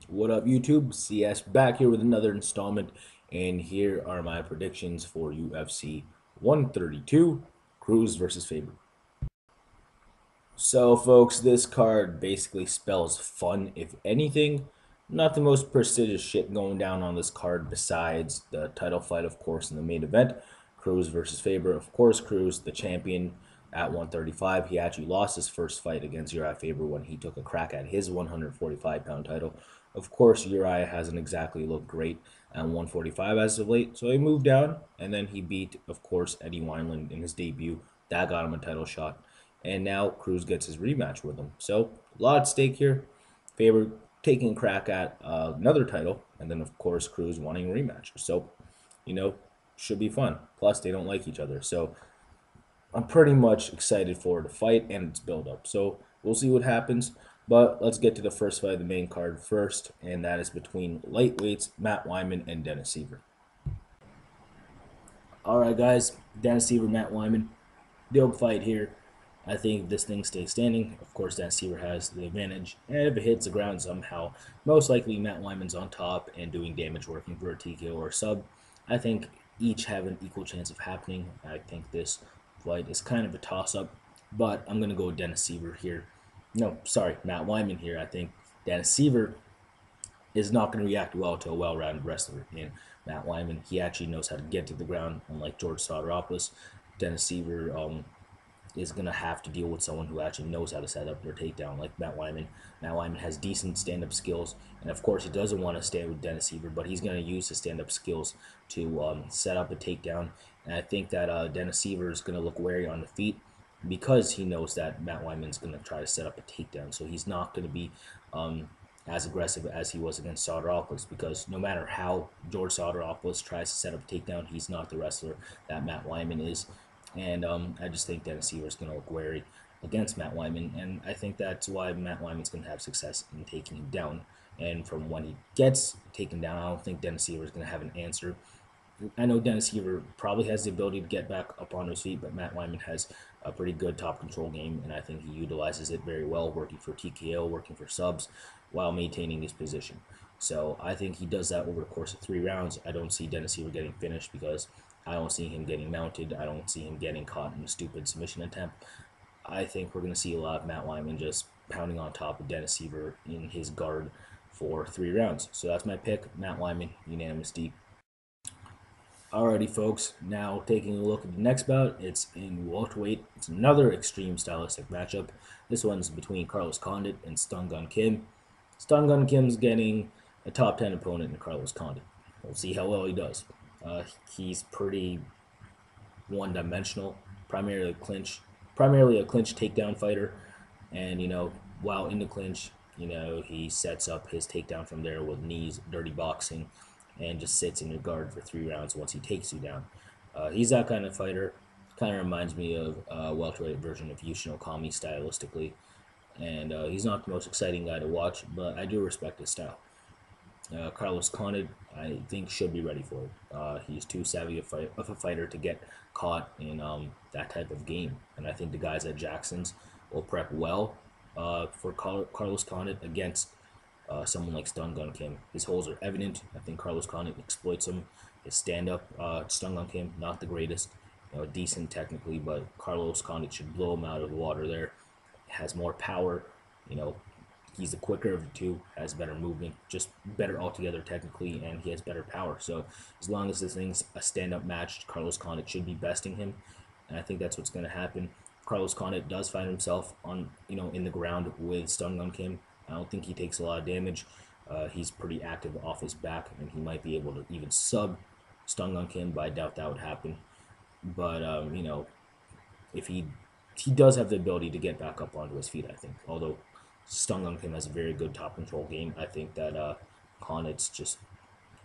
What up, YouTube? CS back here with another installment, and here are my predictions for UFC 132, Cruz versus Faber. So, folks, this card basically spells fun, if anything. Not the most prestigious shit going down on this card besides the title fight, of course, in the main event. Cruz versus Faber. Of course, Cruz, the champion at 135. He actually lost his first fight against Uriah Faber when he took a crack at his 145-pound title. Of course, Uriah hasn't exactly looked great at 145 as of late, so he moved down, and then he beat, of course, Eddie Wineland in his debut. That got him a title shot, and now Cruz gets his rematch with him. So a lot at stake here. Faber taking a crack at another title, and then of course Cruz wanting a rematch. So, should be fun. Plus, they don't like each other, so I'm pretty much excited for the fight and its build up. So we'll see what happens. But let's get to the first fight of the main card first, and that is between lightweights Matt Wiman and Dennis Siver. All right, guys, Dennis Siver, Matt Wiman, dope fight here. I think this thing stays standing. Of course, Dan Seaver has the advantage. And if it hits the ground somehow, most likely Matt Wyman's on top and doing damage working for a TKO or a sub. I think each have an equal chance of happening. I think this fight is kind of a toss-up, but I'm going to go with Dennis Seaver here. No, sorry, Matt Wyman here. I think Dennis Seaver is not going to react well to a well-rounded wrestler. And Matt Wyman, he actually knows how to get to the ground, unlike George Sotiropoulos. Dennis Seaver is going to have to deal with someone who actually knows how to set up their takedown, like Matt Wiman. Matt Wiman has decent stand-up skills, and of course he doesn't want to stand with Dennis Siver, but he's going to use his stand-up skills to set up a takedown. And I think that Dennis Siver is going to look wary on the feet because he knows that Matt Wiman's going to try to set up a takedown. So he's not going to be as aggressive as he was against Sotiropoulos, because no matter how George Sotiropoulos tries to set up a takedown, he's not the wrestler that Matt Wiman is. And I just think Dennis Seaver is going to look wary against Matt Wyman, and I think that's why Matt Wyman's going to have success in taking him down. And from when he gets taken down, I don't think Dennis Seaver is going to have an answer. I know Dennis Seaver probably has the ability to get back up on his feet, but Matt Wyman has a pretty good top control game, and I think he utilizes it very well, working for TKO, working for subs, while maintaining his position. So I think he does that over the course of 3 rounds. I don't see Dennis Seaver getting finished because I don't see him getting mounted. I don't see him getting caught in a stupid submission attempt. I think we're going to see a lot of Matt Wyman just pounding on top of Dennis Seaver in his guard for 3 rounds. So that's my pick, Matt Wyman, unanimous D. Alrighty, folks. Now taking a look at the next bout, it's in welterweight. It's another extreme stylistic matchup. This one's between Carlos Condit and Stun Gun Kim. Stun Gun Kim's getting a top 10 opponent in Carlos Condit. We'll see how well he does. He's pretty one-dimensional, primarily a clinch takedown fighter, and while in the clinch, he sets up his takedown from there with knees, dirty boxing, and just sits in your guard for 3 rounds once he takes you down. He's that kind of fighter. Kind of reminds me of a welterweight version of Yushin Okami stylistically, and he's not the most exciting guy to watch, but I do respect his style. Carlos Condit, I think, should be ready for it. He's too savvy of a fighter to get caught in that type of game. And I think the guys at Jackson's will prep well for Carlos Condit against someone like Stun Gun Kim. His holes are evident. I think Carlos Condit exploits him. His stand-up, Stun Gun Kim, not the greatest. Decent technically, but Carlos Condit should blow him out of the water there. Has more power. He's the quicker of the two, has better movement, just better altogether technically, and he has better power. So as long as this thing's a stand-up match, Carlos Condit should be besting him, and I think that's what's going to happen. Carlos Condit does find himself on, in the ground with Stun Gun Kim. I don't think he takes a lot of damage. He's pretty active off his back, and he might be able to even sub Stun Gun Kim, but I doubt that would happen. But if he does have the ability to get back up onto his feet, I think. Although Stun Gun Kim has a very good top control game, I think that Condit's just,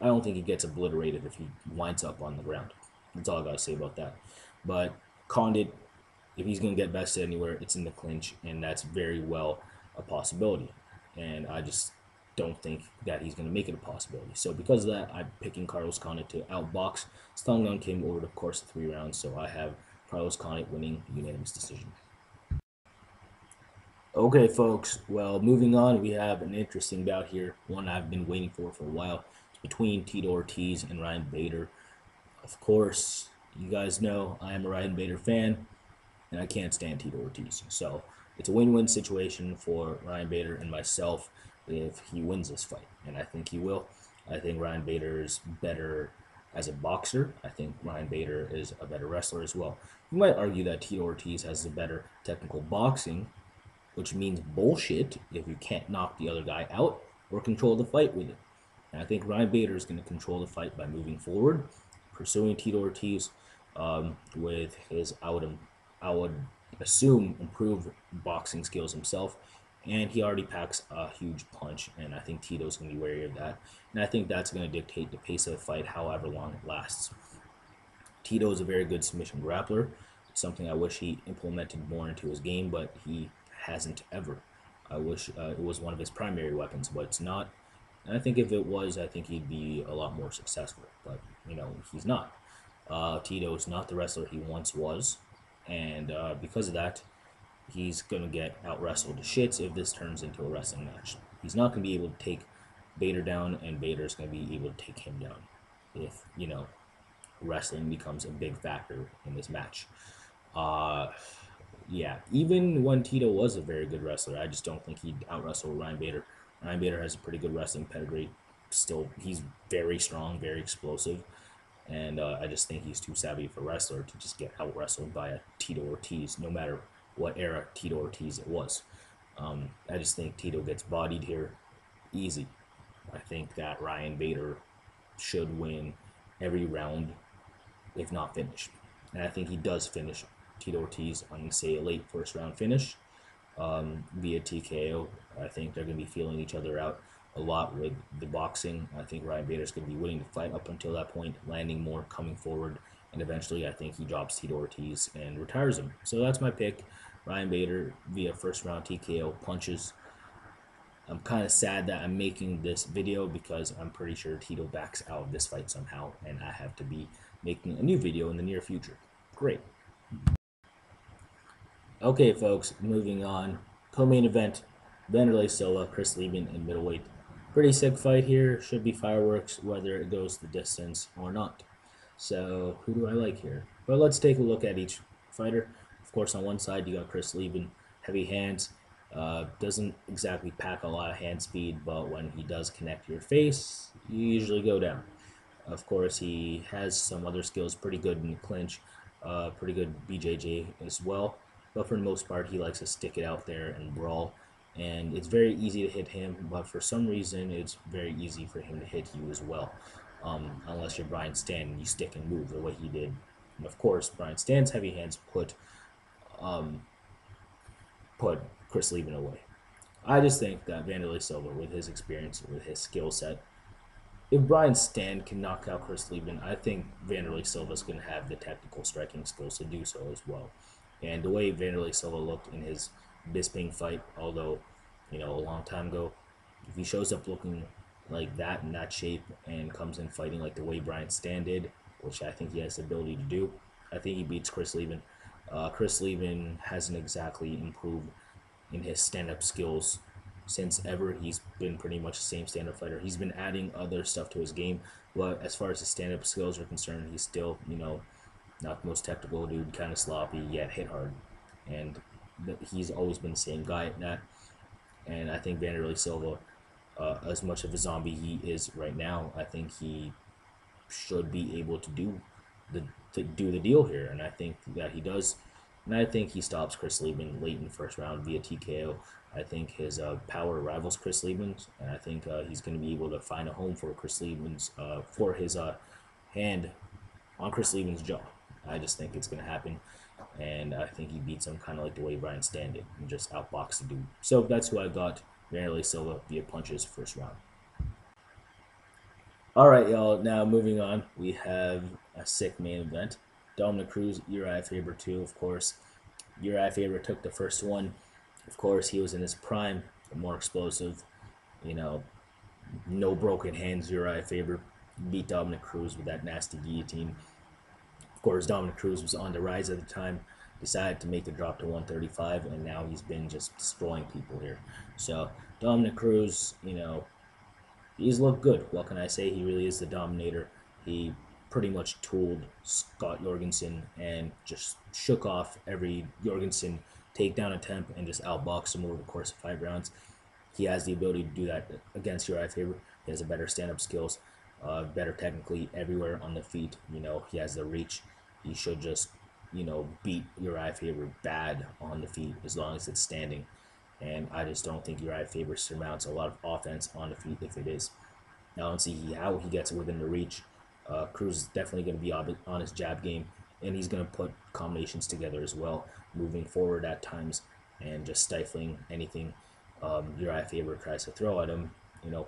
I don't think he gets obliterated if he winds up on the ground. That's all I gotta say about that. But Condit, if he's gonna get bested anywhere, it's in the clinch, and that's very well a possibility. And I just don't think that he's gonna make it a possibility. So because of that, I'm picking Carlos Condit to outbox Stun Gun Kim over the course of 3 rounds. So I have Carlos Condit winning unanimous decision. Okay, folks. Well, moving on, we have an interesting bout here. One I've been waiting for a while. It's between Tito Ortiz and Ryan Bader. Of course, you guys know I am a Ryan Bader fan, and I can't stand Tito Ortiz. So it's a win-win situation for Ryan Bader and myself if he wins this fight, and I think he will. I think Ryan Bader is better as a boxer. I think Ryan Bader is a better wrestler as well. You might argue that Tito Ortiz has the better technical boxing, which means bullshit if you can't knock the other guy out or control the fight with it. And I think Ryan Bader is going to control the fight by moving forward, pursuing Tito Ortiz with his, I would assume, improved boxing skills himself. And he already packs a huge punch, and I think Tito's going to be wary of that. And I think that's going to dictate the pace of the fight, however long it lasts. Tito is a very good submission grappler. It's something I wish he implemented more into his game, but he hasn't ever. I wish it was one of his primary weapons, but it's not. And I think if it was, I think he'd be a lot more successful. But, he's not. Tito is not the wrestler he once was. And because of that, he's going to get out wrestled to shits if this turns into a wrestling match. He's not going to be able to take Bader down, and Bader's going to be able to take him down if, wrestling becomes a big factor in this match. Uh, yeah, even when Tito was a very good wrestler, I just don't think he'd out wrestle Ryan Bader. Ryan Bader has a pretty good wrestling pedigree. Still, he's very strong, very explosive, and I just think he's too savvy for a wrestler to just get out wrestled by a Tito Ortiz, no matter what era Tito Ortiz it was. I just think Tito gets bodied here easy. I think that Ryan Bader should win every round, if not finish. And I think he does finish Tito Ortiz. I'm going to say a late first round finish via TKO. I think they're going to be feeling each other out a lot with the boxing. I think Ryan Bader's going to be willing to fight up until that point, landing more, coming forward, and eventually I think he drops Tito Ortiz and retires him. So that's my pick. Ryan Bader via first round TKO punches. I'm kind of sad that I'm making this video because I'm pretty sure Tito backs out of this fight somehow, and I have to be making a new video in the near future. Great. Okay, folks, moving on. Co-main event, Vanderlei Silva, Chris Leben in middleweight. Pretty sick fight here. Should be fireworks, whether it goes the distance or not. So, who do I like here? Well, let's take a look at each fighter. Of course, on one side, you got Chris Leben, heavy hands. Doesn't exactly pack a lot of hand speed, but when he does connect your face, you usually go down. Of course, he has some other skills, pretty good in the clinch, pretty good BJJ as well. But for the most part, he likes to stick it out there and brawl. And it's very easy to hit him, but for some reason, it's very easy for him to hit you as well. Unless you're Brian Stan and you stick and move the way he did. And of course, Brian Stan's heavy hands um, put Chris Leben away. I just think that Vanderlei Silva, with his experience, with his skill set, if Brian Stan can knock out Chris Leben, I think Vanderlei Silva's going to have the technical striking skills to do so as well. And the way Vanderlei Silva looked in his Bisping fight, although, a long time ago, if he shows up looking like that in that shape and comes in fighting like the way Brian Stan did, which I think he has the ability to do, I think he beats Chris Leben. Chris Leben hasn't exactly improved in his stand-up skills since ever. He's been pretty much the same stand-up fighter. He's been adding other stuff to his game, but as far as his stand-up skills are concerned, he's still, not the most technical dude, kind of sloppy, yet hit hard. And he's always been the same guy at that. And I think Vanderlei Silva, as much of a zombie he is right now, I think he should be able to do the deal here, and I think that he does. And I think he stops Chris Leben late in the first round via TKO. I think his power rivals Chris Leben's, and I think he's going to be able to find a home for Chris Leben's for his hand on Chris Leben's jaw. I just think it's going to happen, and I think he beats him kind of like the way Brian Stan did and just outbox the dude. So that's who I got, Vanderlei Silva via punches first round. All right, y'all. Now moving on, we have a sick main event. Dominic Cruz, Uriah Faber 2, of course. Uriah Faber took the first one. Of course, he was in his prime, more explosive. No broken hands. Uriah Faber beat Dominic Cruz with that nasty guillotine. Of course, Dominic Cruz was on the rise at the time. decided to make the drop to 135, and now he's been just destroying people here. So Dominic Cruz, he's looked good. What can I say? He really is the dominator. He pretty much tooled Scott Jorgensen and just shook off every Jorgensen takedown attempt and just outboxed him over the course of 5 rounds. He has the ability to do that against Uriah Faber. He has a better stand-up skills, better technically everywhere on the feet. He has the reach. He should just, beat Uriah Faber bad on the feet as long as it's standing. And I just don't think Uriah Faber surmounts a lot of offense on the feet if it is. I don't see how he gets within the reach. Cruz is definitely going to be on his jab game, and he's going to put combinations together as well, moving forward at times and just stifling anything Uriah Faber tries to throw at him,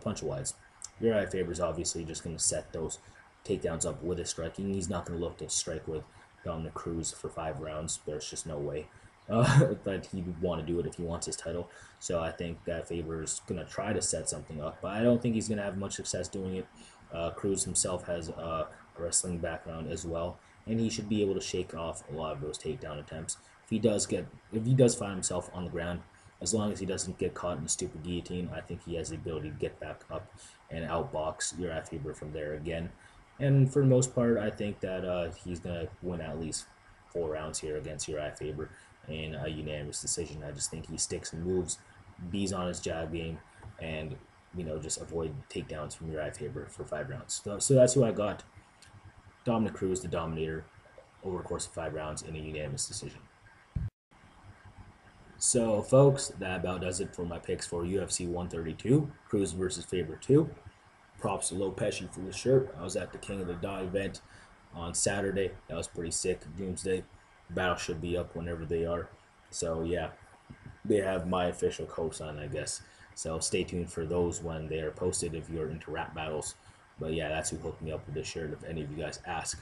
punch-wise. Uriah Faber is obviously just going to set those takedowns up with his striking. He's not going to look to strike with Dominic Cruz for 5 rounds. There's just no way. But he would want to do it if he wants his title. So I think that Faber is going to try to set something up, but I don't think he's going to have much success doing it. Cruz himself has a wrestling background as well, and he should be able to shake off a lot of those takedown attempts. If he does find himself on the ground, as long as he doesn't get caught in a stupid guillotine, I think he has the ability to get back up and outbox Uriah Faber from there again. And for the most part, I think that he's going to win at least 4 rounds here against Uriah Faber in a unanimous decision. I just think he sticks and moves, bees on his jab game, and just avoid takedowns from Uriah Faber for 5 rounds. So that's who I got. Dominic Cruz, the dominator, over the course of 5 rounds in a unanimous decision. So, folks, that about does it for my picks for UFC 132, Cruz versus Faber 2. Props to Lopeshi for the shirt. I was at the King of the Dot event on Saturday. That was pretty sick. Doomsday. Battle should be up whenever they are. So, yeah, they have my official cosign, I guess. So, stay tuned for those when they are posted if you're into rap battles. But, yeah, that's who hooked me up with this shirt if any of you guys ask.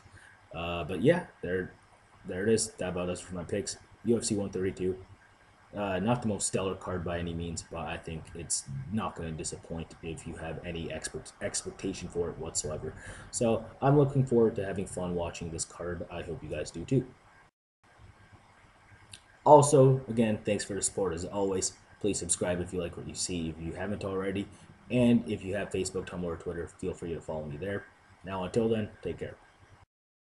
But, yeah, there it is. That about does it for my picks. UFC 132. Not the most stellar card by any means, but I think it's not going to disappoint if you have any expectation for it whatsoever. So I'm looking forward to having fun watching this card. I hope you guys do too. Also, again, thanks for the support as always. Please subscribe if you like what you see, if you haven't already. And if you have Facebook, Tumblr, or Twitter, feel free to follow me there. Now, until then, take care.